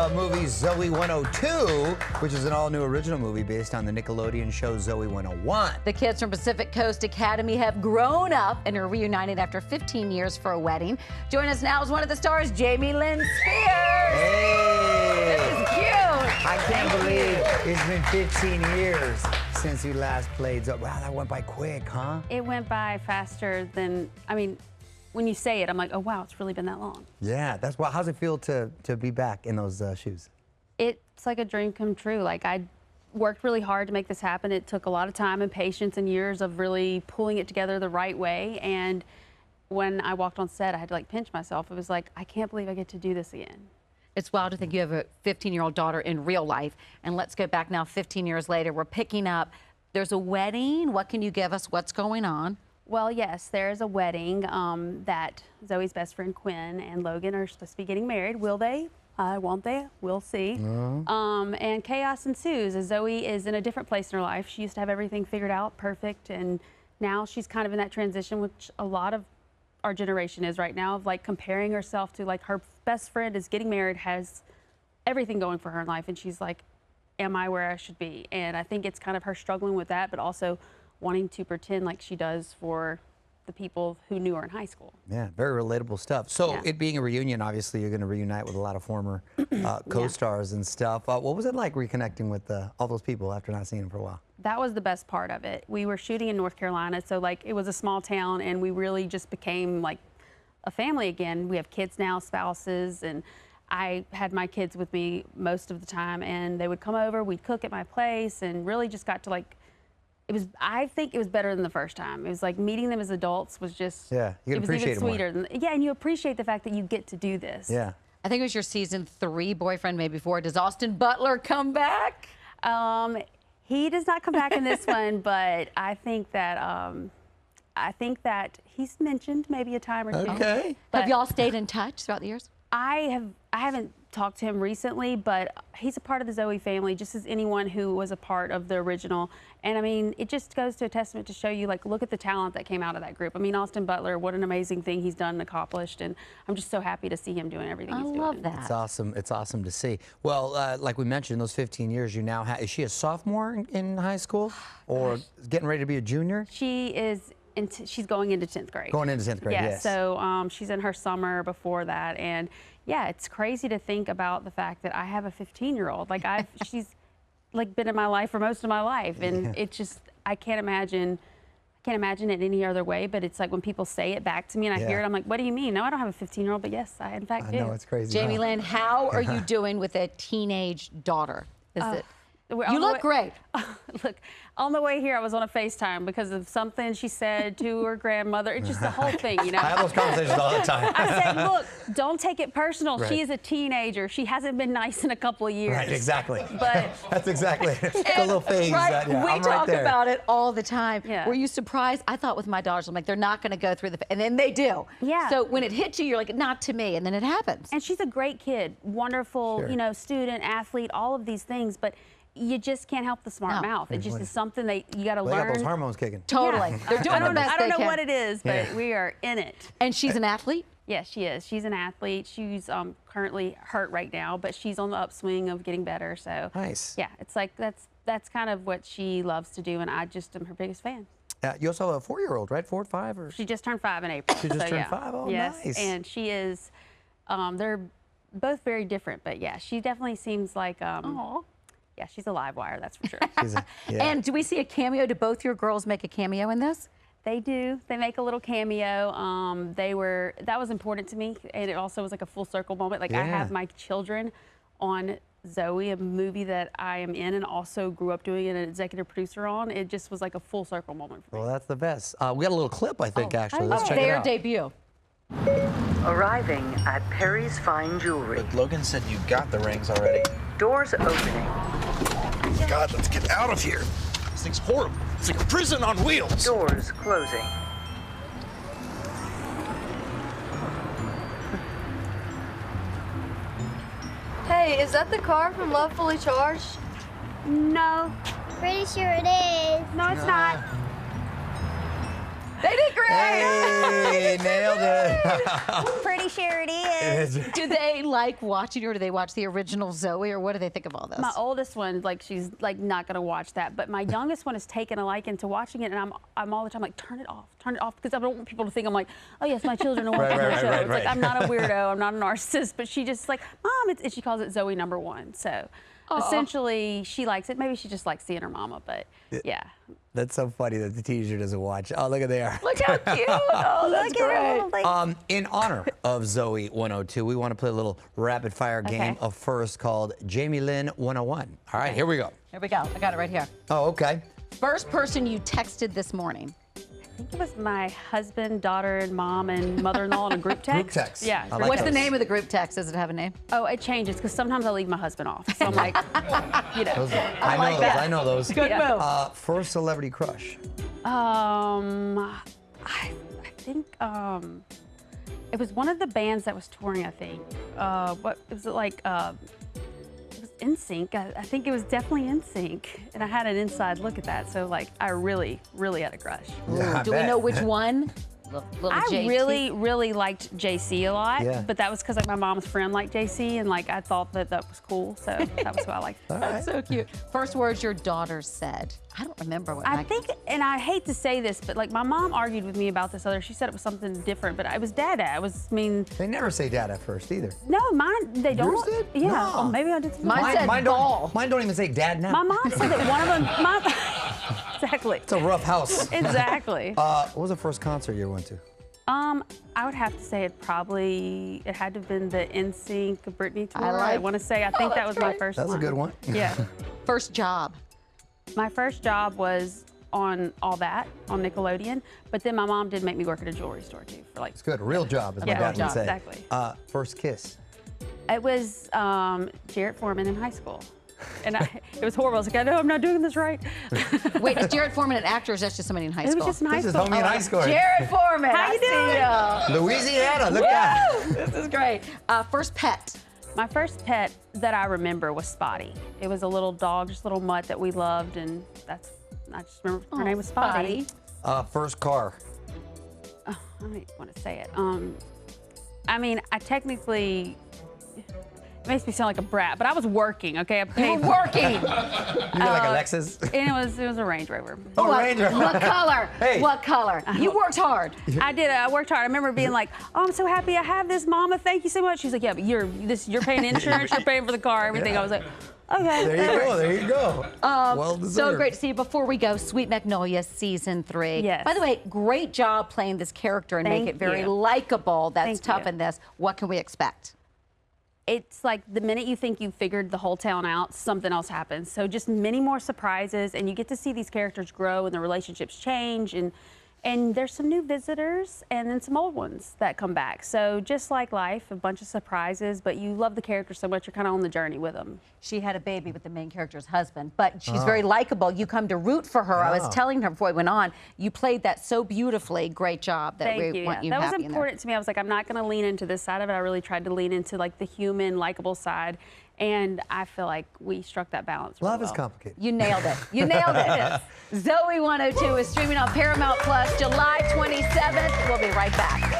the movie Zoey 102, which is an all-new original movie based on the Nickelodeon show Zoey 101. The kids from Pacific Coast Academy have grown up and are reunited after 15 years for a wedding. Join us now is one of the stars, Jamie Lynn Spears. Hey! This is cute. I can't believe it's been 15 years since you last played Zoey. Wow, that went by quick, huh? It went by faster than, I mean, when you say it, I'm like, oh, wow, it's really been that long. Yeah, that's why. How's it feel to be back in those shoes? It's like a dream come true. Like, I worked really hard to make this happen. It took a lot of time and patience and years of really pulling it together the right way. And when I walked on set, I had to like pinch myself. It was like, I can't believe I get to do this again. It's wild to think you have a 15-year-old daughter in real life. And let's go back now 15 years later. We're picking up. There's a wedding. What can you give us? What's going on? Well, yes, there is a wedding that Zoey's best friend Quinn and Logan are supposed to be getting married. Will they? Won't they? We'll see. And chaos ensues as Zoey is in a different place in her life. She used to have everything figured out, perfect, and now she's kind of in that transition, which a lot of our generation is right now, of like comparing herself to like her best friend is getting married, has everything going for her in life, and she's like, am I where I should be? And I think it's kind of her struggling with that, but also wanting to pretend like she does for the people who knew her in high school. Yeah, very relatable stuff. So Yeah. it being a reunion, obviously you're going to reunite with a lot of former co-stars and stuff. What was it like reconnecting with all those people after not seeing them for a while? That was the best part of it. We were shooting in North Carolina, so like it was a small town, and we really just became like a family again. We have kids now, spouses, and I had my kids with me most of the time, and they would come over, we'd cook at my place, and really just got to like, I think it was better than the first time. It was like meeting them as adults was just, yeah, you can appreciate it was even sweeter. Yeah, and you appreciate the fact that you get to do this. Yeah. I think it was your season 3 boyfriend, maybe 4. Does Austin Butler come back? He does not come back in this one, but I think that he's mentioned maybe a time or two. Okay. Have y'all stayed in touch throughout the years? I haven't talked to him recently, but he's a part of the Zoey family, just as anyone who was a part of the original. And I mean, it just goes to a testament to show you, like, look at the talent that came out of that group. I mean, Austin Butler, what an amazing thing he's done and accomplished, and I'm just so happy to see him doing everything he's doing. I love that. It's awesome. It's awesome to see. Well, like we mentioned, those 15 years you now have. Is she a sophomore in high school, or getting ready to be a junior? She is. She's going into 10th grade. Going into 10th grade, yeah, yes. So she's in her summer before that, and yeah, it's crazy to think about the fact that I have a 15-year-old. Like she's like been in my life for most of my life, and it just, I can't imagine it any other way. But it's like when people say it back to me and I hear it, I'm like, what do you mean? No, I don't have a 15-year-old, but yes, I in fact do. I know, it's crazy. Jamie Lynn, how are you doing with a teenage daughter? You look great. Look, on the way here, I was on a FaceTime because of something she said to her grandmother. It's just the whole thing, you know. I have those conversations all the time. I said, look, don't take it personal. Right. She is a teenager. She hasn't been nice in a couple of years. Right, exactly. But that's exactly it. It's a little phase. Right, Yeah, we I'm talk right there. about it all the time. Yeah. Were you surprised? I thought with my daughters, I'm like, they're not going to go through and then they do. Yeah. So when it hits you, you're like, not to me, and then it happens. And she's a great kid, wonderful, you know, student, athlete, all of these things, but you just can't help the smart mouth. It just is something that you got to learn. They got those hormones kicking. Totally. Yeah. They're doing the best I don't they know can. what it is, but we are in it. And she's an athlete? Yes, she is. She's an athlete. She's currently hurt right now, but she's on the upswing of getting better. So Nice. yeah, it's like that's kind of what she loves to do, and I just am her biggest fan. You also have a 4-year-old, right? 4 or 5? Or? She just turned 5 in April. She just so, turned yeah. 5? Oh, yes, nice. and she is, they're both very different, but yeah, she definitely seems like, yeah, she's a live wire, that's for sure. And do we see a cameo? Do both your girls make a cameo in this? They do. They make a little cameo. That was important to me, and it also was like a full circle moment. Like I have my children on Zoey, a movie that I am in and also grew up doing and an executive producer on. It just was like a full circle moment for me. Well, that's the best. We got a little clip, I think, actually. Let's check it Their out. debut. Arriving at Perry's Fine Jewelry. But Logan said you got the rings already. Doors opening. God, let's get out of here. This thing's horrible. It's like a prison on wheels. Doors closing. Hey, is that the car from Love Fully Charged? No. Pretty sure it is. No, it's not. They did great. Hey, nailed it. Pretty sure it is. Do they like watching, or do they watch the original Zoey, or what do they think of all this? My oldest one, like, she's like not gonna watch that, but my youngest one has taken a liking to watching it, and I'm all the time like, turn it off, because I don't want people to think I'm like, oh yes, my children are watching the show. It's like, I'm not a weirdo, I'm not a narcissist, but she just like, Mom, and she calls it Zoey #1. So essentially, she likes it. Maybe she just likes seeing her mama, but yeah. That's so funny that the teenager doesn't watch. Oh, look at there. Look how cute. Oh, that's great. In honor of Zoey 102, we want to play a little rapid fire game of first called Jamie Lynn 101. All right, here we go. Here we go. I got it right here. Oh, okay. First person you texted this morning. I think it was my husband, daughter, and mom, and mother-in-law in a group text. Group text. Yeah. I like What's the those. name of the group text? Does it have a name? Oh, it changes because sometimes I leave my husband off. So I'm like, you know. I know those. Good move. First celebrity crush. I think it was one of the bands that was touring. I think. What was it like? It was NSYNC. I think it was definitely NSYNC, and I had an inside look at that. So like, I really had a crush. Yeah, Do we know which one? Little I JT. really liked JC a lot, Yeah. but that was because like my mom's friend liked JC, and like I thought that was cool, so that was who I liked. That's so cute. First words your daughter said. I don't remember what. I think, and I hate to say this, but like my mom argued with me about this other. She said it was something different, but it was Dada. They never say dad at first either. No, mine they don't. Yours did? Yeah. No. Oh, maybe I did. Something. Mine said ball. Mine don't even say dad now. My mom said that one of them. Exactly. It's a rough house. Exactly. What was the first concert you ever went to? I would have to say it had to have been the NSYNC Britney tour. I want to say I think that was my first one. That's a good one. Yeah. First job. My first job was on All That on Nickelodeon, but then my mom did make me work at a jewelry store too for like. It's good. Real job, as my Yeah, dad real would job, say. exactly. First kiss. It was Jarrett Foreman in high school. And it was horrible. I was like, I know I'm not doing this right. Wait, is Jared Foreman an actor, or is that just somebody in high It school? was just in high This is school. homie in high school. Jared Foreman. How you doing? Louisiana, look out. This is great. First pet. My first pet that I remember was Spotty. It was a little dog, just a little mutt that we loved, and I just remember her name was Spotty. First car. I don't even want to say it. I mean, I technically. It makes me sound like a brat, but I was working, okay? I paid You were working. You get like a Lexus? And it was a Range Rover. Oh, Ranger. What color? Hey. What color? You worked hard. I did. I worked hard. I remember being like, "Oh, I'm so happy I have this, Mama. Thank you so much." She's like, "Yeah, but you're paying insurance. You're paying for the car, everything." I was like, "Okay." There you go. Well deserved. So great to see you. Before we go, Sweet Magnolias season 3. Yes. By the way, great job playing this character and Thank make it very you. likable. That's Thank tough you. in this. What can we expect? It's like the minute you think you figured the whole town out, something else happens. So just many more surprises, and you get to see these characters grow and the relationships change, and there's some new visitors and then some old ones that come back. So just like life, a bunch of surprises, but you love the characters so much, you're kind of on the journey with them. She had a baby with the main character's husband, but she's very likable. You come to root for her. I was telling her before we went on, you played that so beautifully. Great job. That Thank we you. want you That was happy in there. important to me. I was like, I'm not going to lean into this side of it. I really tried to lean into like the human, likable side, and I feel like we struck that balance really Love is well. complicated. You nailed it. You nailed it. Zoey 102 is streaming on Paramount Plus July 27th. We'll be right back.